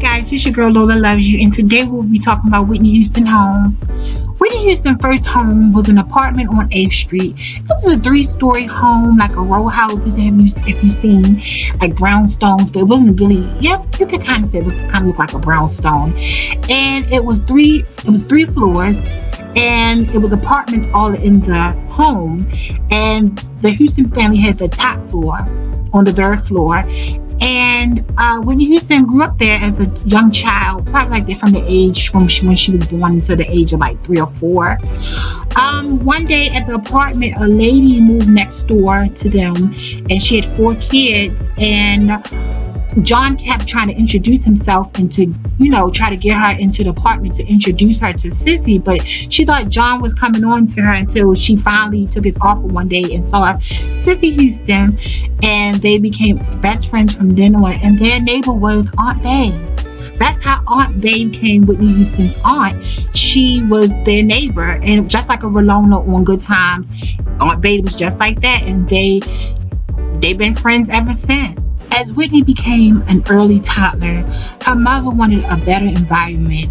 guys, it's your girl Lola Loves You, and today we'll be talking about Whitney Houston homes. Whitney Houston's first home was an apartment on 8th Street. It was a 3-story home, like a row houses, if you've seen, like brownstones, but it wasn't really, yeah, you could kind of say it was kind of look like a brownstone. And it was three floors, and it was apartments all in the home. And the Houston family had the top floor on the 3rd floor. And Whitney Houston grew up there as a young child, probably like from the age from when she was born until the age of like 3 or 4. One day at the apartment, a lady moved next door to them, and she had 4 kids. And John kept trying to introduce himself and to, try to get her into the apartment to introduce her to Sissy, but she thought John was coming on to her until she finally took his offer one day and saw Sissy Houston, and they became best friends from then on. And their neighbor was Aunt Bay. That's how Aunt Bay became Whitney Houston's aunt. She was their neighbor, and just like a Rolona on Good Times, Aunt Bay was just like that, and they've been friends ever since. As Whitney became an early toddler, her mother wanted a better environment.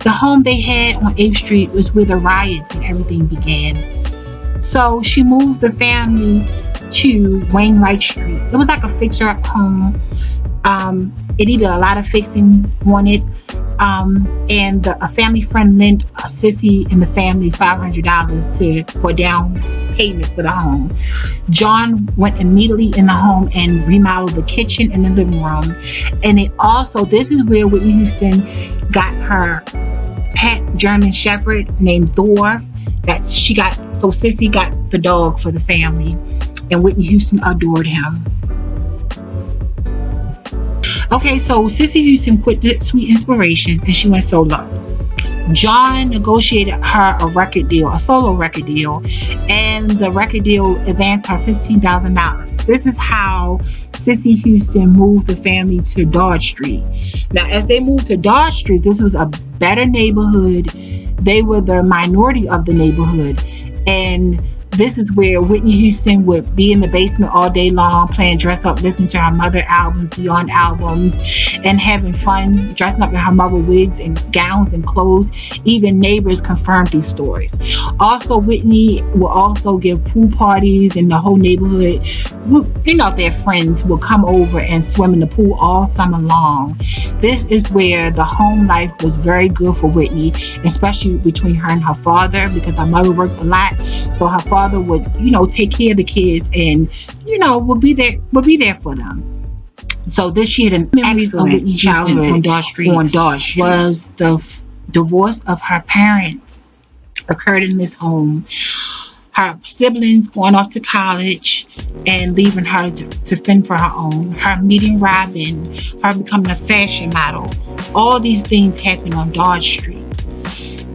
The home they had on 8th Street was where the riots and everything began. So she moved the family to Wainwright Street. It was like a fixer-up home. It needed a lot of fixing on it. And a family friend lent Sissy and the family $500 for down payment for the home. John went immediately in the home and remodeled the kitchen and the living room. And this is where Whitney Houston got her pet German Shepherd named Thor. So Sissy got the dog for the family, and Whitney Houston adored him. Okay, so Sissy Houston quit the Sweet Inspirations and she went solo. John negotiated her a solo record deal, and the record deal advanced her $15,000. This is how Sissy Houston moved the family to Dodge Street. Now, as they moved to Dodge Street, this was a better neighborhood. They were the minority of the neighborhood, and this is where Whitney Houston would be in the basement all day long, playing dress up, listening to her mother albums, Dion albums, and having fun, dressing up in her mother wigs and gowns and clothes. Even neighbors confirmed these stories. Also, Whitney will also give pool parties in the whole neighborhood. Their friends will come over and swim in the pool all summer long. This is where the home life was very good for Whitney, especially between her and her father, because her mother worked a lot. So her father would, take care of the kids and, would be there for them. So this she had an excellent childhood on Dodge Street. Was the divorce of her parents occurred in this home. Her siblings going off to college and leaving her to fend for her own. Her meeting Robin, her becoming a fashion model. All these things happened on Dodge Street.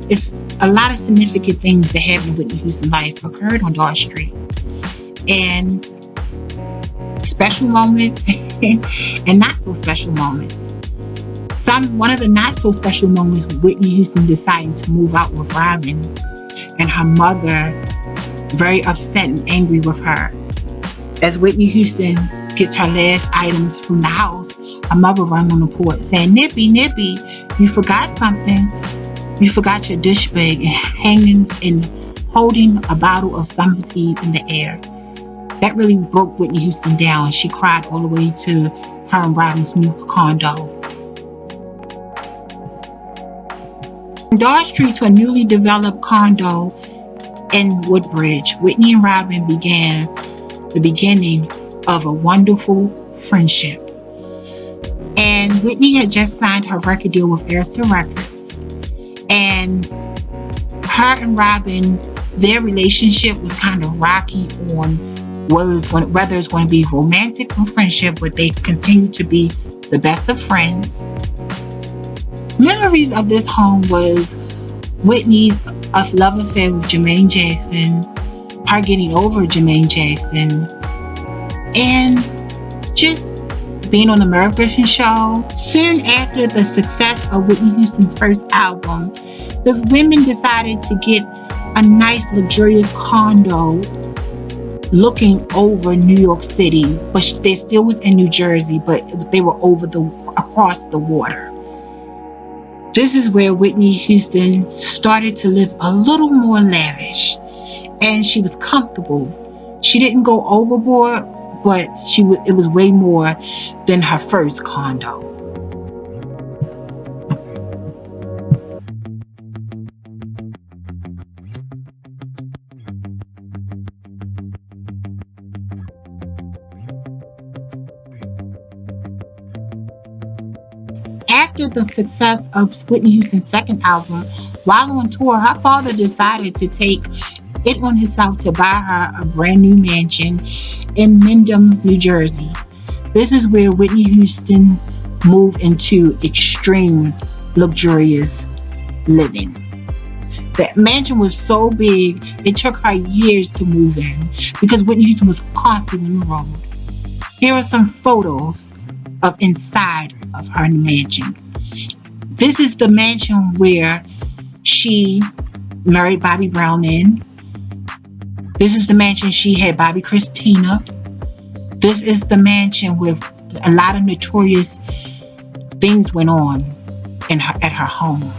It's a lot of significant things that happened in Whitney Houston's life occurred on Dodge Street. And special moments and not so special moments. One of the not so special moments, Whitney Houston deciding to move out with Robin, and her mother very upset and angry with her. As Whitney Houston gets her last items from the house, her mother runs on the porch saying, Nippy, you forgot something. You forgot your dish bag, and hanging and holding a bottle of Summer's Eve in the air. That really broke Whitney Houston down. She cried all the way to her and Robin's new condo. From Dodge Street to a newly developed condo in Woodbridge, Whitney and Robin began the beginning of a wonderful friendship. And Whitney had just signed her record deal with Arista Records. And her and Robin, their relationship was kind of rocky on whether it's going to be romantic or friendship, but they continued to be the best of friends. Memories of this home was Whitney's love affair with Jermaine Jackson, her getting over Jermaine Jackson, and just being on the Merv Griffin show. Soon after the success of Whitney Houston's first album, the women decided to get a nice, luxurious condo looking over New York City, but they still was in New Jersey, but they were across the water. This is where Whitney Houston started to live a little more lavish, and she was comfortable. She didn't go overboard, but it was way more than her first condo. After the success of Whitney Houston's second album, while on tour, her father decided to take it on himself to buy her a brand new mansion in Mendham, New Jersey. This is where Whitney Houston moved into extreme luxurious living. The mansion was so big, it took her years to move in because Whitney Houston was constantly on the road. Here are some photos of inside of her mansion. This is the mansion where she married Bobby Brown in. This is the mansion she had Bobby Christina. This is the mansion where a lot of notorious things went on at her home.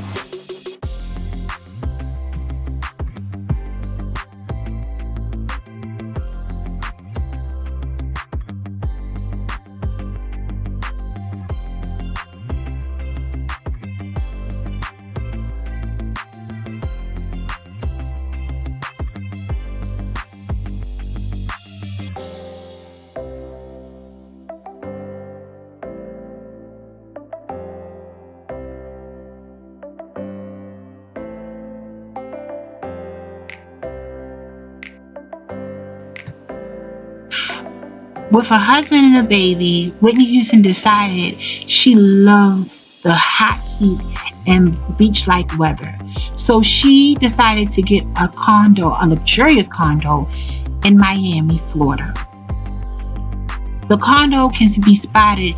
With a husband and a baby, Whitney Houston decided she loved the hot heat and beach-like weather. So she decided to get a condo, a luxurious condo in Miami, Florida. The condo can be spotted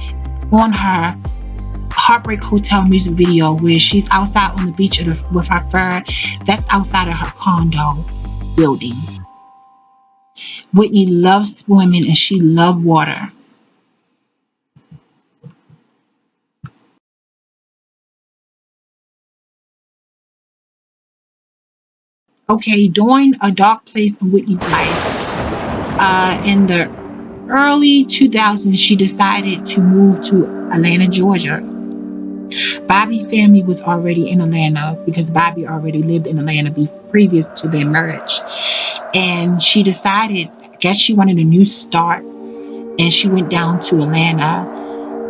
on her Heartbreak Hotel music video where she's outside on the beach with her fur. That's outside of her condo building. Whitney loves swimming and she loved water. Okay, during a dark place in Whitney's life, in the early 2000s, she decided to move to Atlanta, Georgia. Bobby's family was already in Atlanta because Bobby already lived in Atlanta previous to their marriage. And she decided, I guess she wanted a new start, and she went down to Atlanta.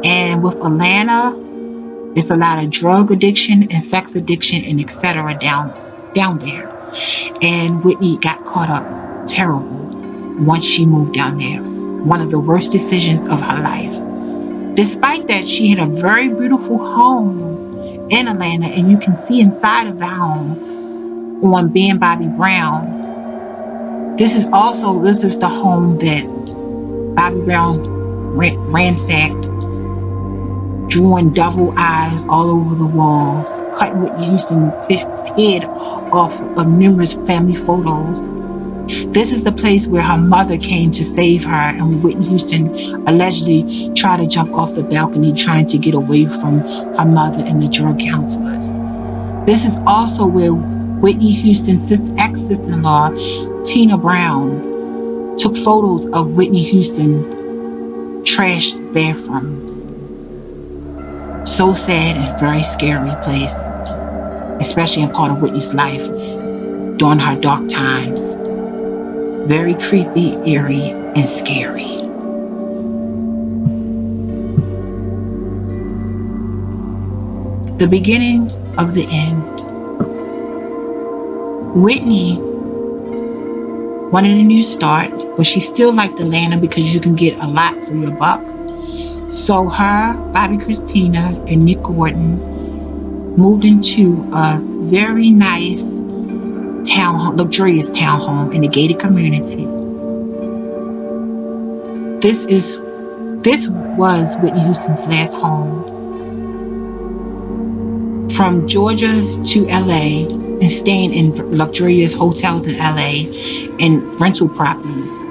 And with Atlanta, it's a lot of drug addiction and sex addiction and etc. down there. And Whitney got caught up terrible once she moved down there. One of the worst decisions of her life. Despite that, she had a very beautiful home in Atlanta, and you can see inside of the home on being Bobby Brown. This is the home that Bobby Brown ransacked, drawing devil eyes all over the walls, cutting Whitney Houston's head off of numerous family photos. This is the place where her mother came to save her, and Whitney Houston allegedly tried to jump off the balcony trying to get away from her mother and the drug counselors. This is also where Whitney Houston's ex-sister-in-law, Tina Brown, took photos of Whitney Houston trashed bathrooms. So sad and very scary place, especially in part of Whitney's life during her dark times. Very creepy, eerie, and scary. The beginning of the end. Whitney wanted a new start, but she still liked Atlanta because you can get a lot for your buck. So her, Bobby Christina, and Nick Gordon moved into a very nice luxurious townhome in a gated community. This was Whitney Houston's last home. From Georgia to LA and staying in luxurious hotels in LA and rental properties,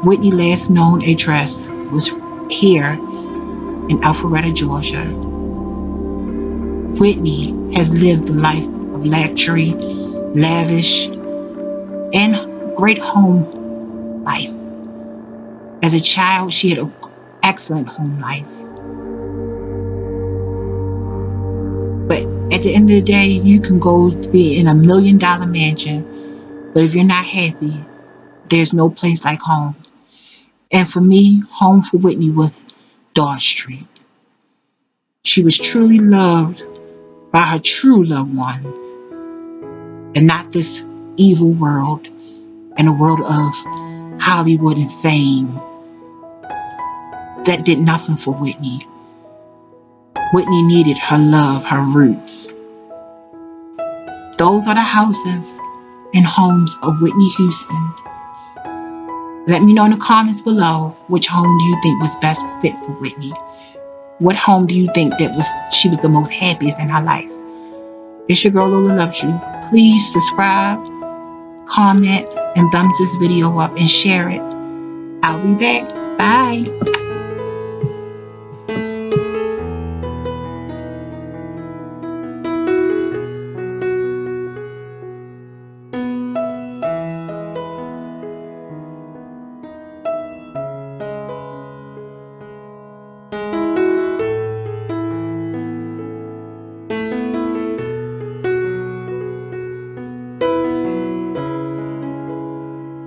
Whitney's last known address was here in Alpharetta, Georgia. Whitney has lived a life of luxury, lavish, and great home life. As a child, she had an excellent home life. But at the end of the day, you can go be in $1 million mansion, but if you're not happy, there's no place like home. And for me, home for Whitney was Dawes Street. She was truly loved by her true loved ones, and not this evil world and a world of Hollywood and fame that did nothing for Whitney. Whitney needed her love, her roots. Those are the houses and homes of Whitney Houston. Let me know in the comments below, which home do you think was best fit for Whitney? What home do you think she was the most happiest in her life? It's your girl Lola Loves You. Please subscribe, comment, and thumbs this video up and share it. I'll be back. Bye.